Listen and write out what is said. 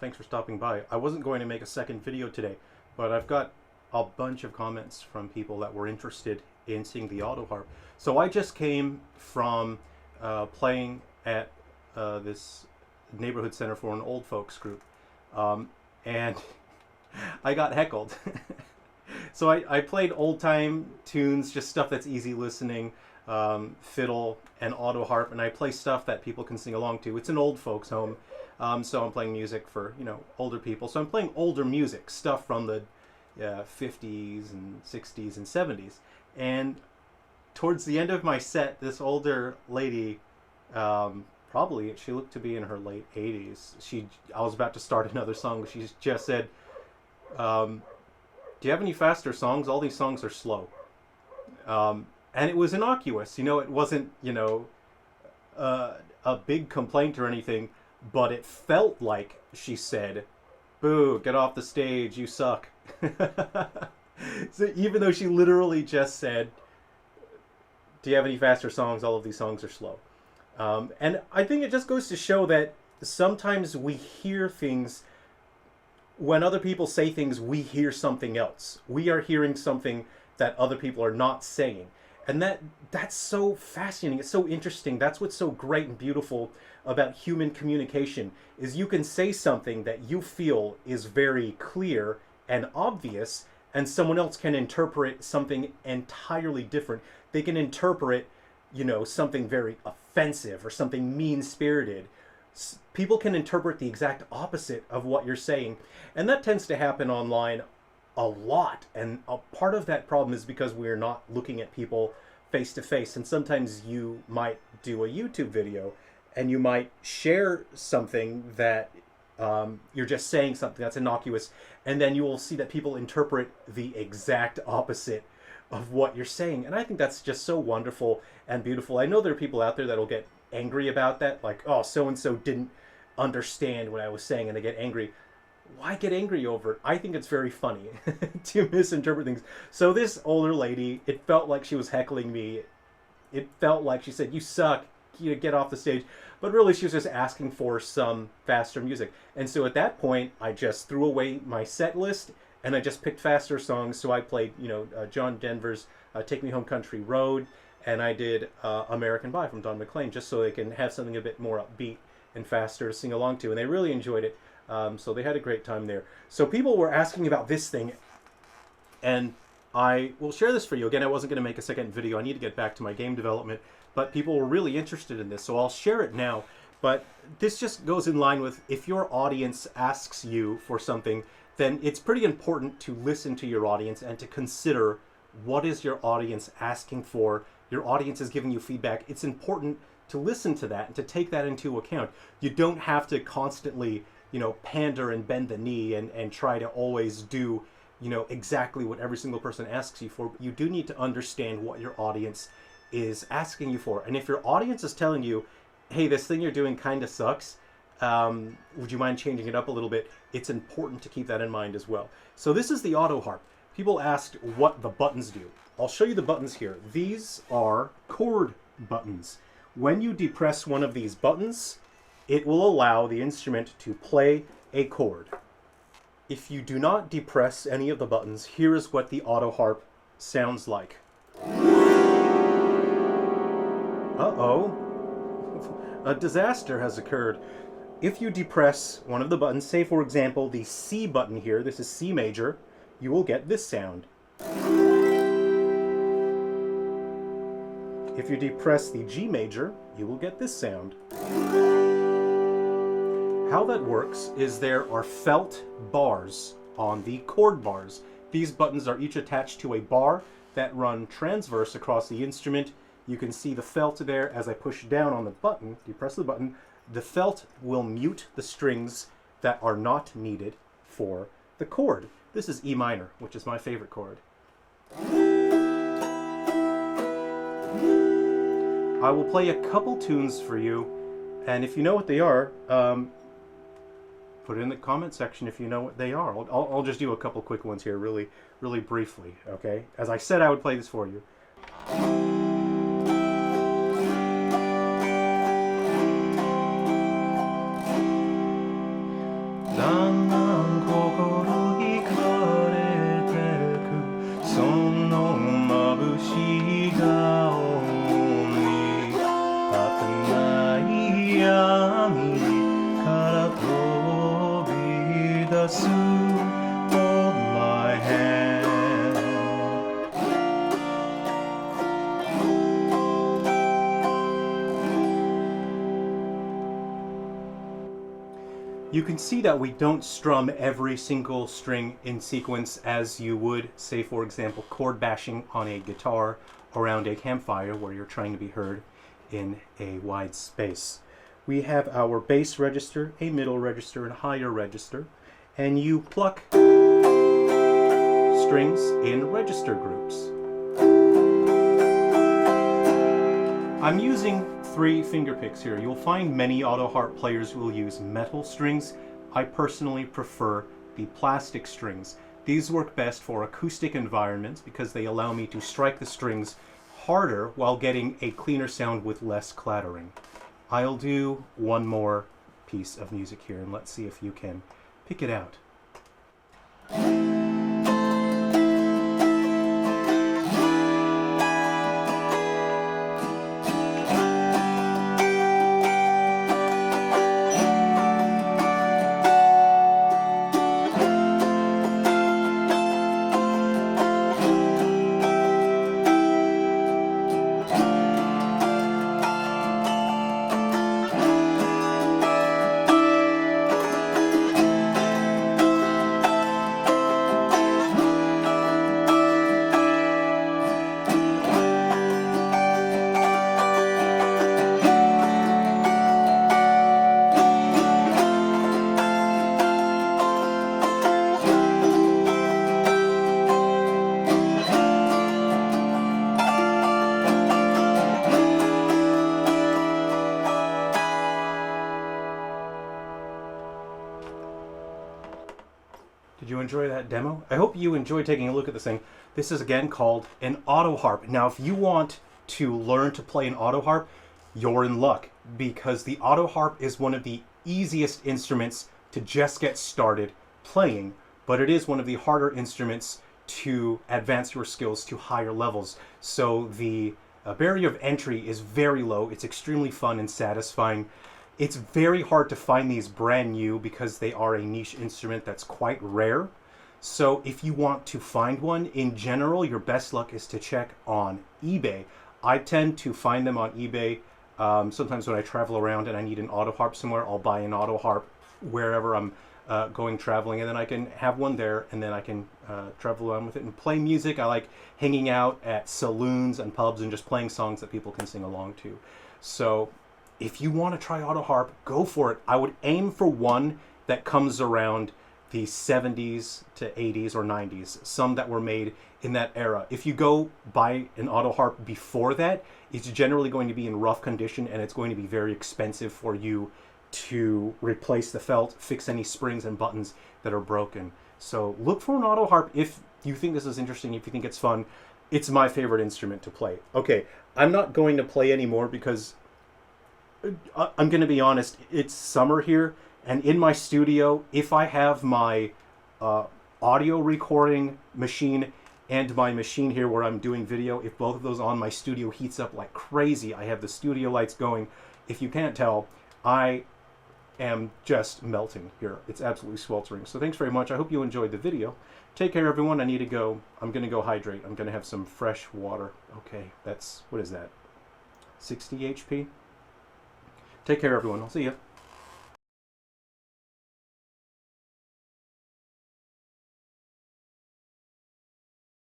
thanks for stopping by. I wasn't going to make a second video today, but I've got a bunch of comments from people that were interested in seeing the Autoharp. So I just came from playing at this neighborhood center for an old folks group, and I got heckled. So I played old time tunes, just stuff that's easy listening, fiddle and Autoharp, and I play stuff that people can sing along to. It's an old folks home, so I'm playing music for, you know, older people. So I'm playing older music, stuff from the 50s and 60s and 70s. And towards the end of my set, this older lady, probably she looked to be in her late 80s. I was about to start another song. She just said, "Do you have any faster songs? All these songs are slow." And it was innocuous, you know. It wasn't, you know, a big complaint or anything, but it felt like she said, "Boo, get off the stage, you suck." So even though she literally just said, "Do you have any faster songs? All of these songs are slow." And I think it just goes to show that sometimes we hear things, when other people say things, we hear something else. We are hearing something that other people are not saying. And that's so fascinating. It's so interesting. That's what's so great and beautiful about human communication, is you can say something that you feel is very clear and obvious, and someone else can interpret something entirely different. They can interpret, you know, something very offensive or something mean-spirited. People can interpret the exact opposite of what you're saying. And that tends to happen online a lot. And a part of that problem is because we're not looking at people face to face. And sometimes you might do a YouTube video and you might share something that you're just saying something that's innocuous, and then you will see that people interpret the exact opposite of what you're saying. And I think that's just so wonderful and beautiful. I know there are people out there that'll get angry about that, like, "Oh, so-and-so didn't understand what I was saying," and they get angry. Why get angry over it? I think it's very funny to misinterpret things. So this older lady, it felt like she was heckling me. It felt like she said, "You suck, you get off the stage." But really, she was just asking for some faster music. And so at that point, I just threw away my set list and I just picked faster songs. So I played, you know, John Denver's "Take Me Home Country Road," and I did "American Pie" from Don McLean, just so they can have something a bit more upbeat and faster to sing along to. And they really enjoyed it. So they had a great time there. So people were asking about this thing, and I will share this for you. Again, I wasn't going to make a second video. I need to get back to my game development, but people were really interested in this, so I'll share it now. But this just goes in line with, if your audience asks you for something, then it's pretty important to listen to your audience and to consider, what is your audience asking for? Your audience is giving you feedback. It's important to listen to that and to take that into account. You don't have to constantly, you know, pander and bend the knee and try to always do, you know, exactly what every single person asks you for. You do need to understand what your audience is asking you for. And if your audience is telling you, "Hey, this thing you're doing kind of sucks, would you mind changing it up a little bit?" It's important to keep that in mind as well. So this is the Autoharp. People asked what the buttons do. I'll show you the buttons here. These are chord buttons. When you depress one of these buttons, it will allow the instrument to play a chord. If you do not depress any of the buttons, here is what the Autoharp sounds like. Uh-oh. A disaster has occurred. If you depress one of the buttons, say for example the C button here, this is C major, you will get this sound. If you depress the G major, you will get this sound. How that works is there are felt bars on the chord bars. These buttons are each attached to a bar that run transverse across the instrument. You can see the felt there. As I push down on the button, depress the button, the felt will mute the strings that are not needed for the chord. This is E minor, which is my favorite chord. I will play a couple tunes for you, and if you know what they are, put it in the comment section if you know what they are. I'll just do a couple quick ones here really briefly, okay? As I said, I would play this for you. La You can see that we don't strum every single string in sequence as you would, say for example, chord bashing on a guitar around a campfire where you're trying to be heard in a wide space. We have our bass register, a middle register, and a higher register, and you pluck strings in register groups. I'm using 3 finger picks here. You'll find many Autoharp players will use metal strings. I personally prefer the plastic strings. These work best for acoustic environments because they allow me to strike the strings harder while getting a cleaner sound with less clattering. I'll do one more piece of music here and let's see if you can pick it out. Did you enjoy that demo? I hope you enjoyed taking a look at this thing. This is again called an Autoharp. Now, if you want to learn to play an Autoharp, you're in luck because the Autoharp is one of the easiest instruments to just get started playing, but it is one of the harder instruments to advance your skills to higher levels. So the barrier of entry is very low. It's extremely fun and satisfying. It's very hard to find these brand new because they are a niche instrument that's quite rare. So if you want to find one, in general, your best luck is to check on eBay. I tend to find them on eBay. Sometimes when I travel around and I need an Autoharp somewhere, I'll buy an Autoharp wherever I'm going traveling, and then I can have one there, and then I can travel around with it and play music. I like hanging out at saloons and pubs and just playing songs that people can sing along to. So if you want to try Autoharp, go for it. I would aim for one that comes around the 70s to 80s or 90s, some that were made in that era. If you go buy an Autoharp before that, it's generally going to be in rough condition and it's going to be very expensive for you to replace the felt, fix any springs and buttons that are broken. So look for an Autoharp if you think this is interesting, if you think it's fun. It's my favorite instrument to play. Okay, I'm not going to play anymore because I'm going to be honest, it's summer here, and in my studio, if I have my audio recording machine and my machine here where I'm doing video, if both of those on, my studio heats up like crazy. I have the studio lights going. If you can't tell, I am just melting here. It's absolutely sweltering. So thanks very much. I hope you enjoyed the video. Take care, everyone. I need to go. I'm going to go hydrate. I'm going to have some fresh water. Okay, that's, what is that? 60 HP? Take care, everyone. I'll see you.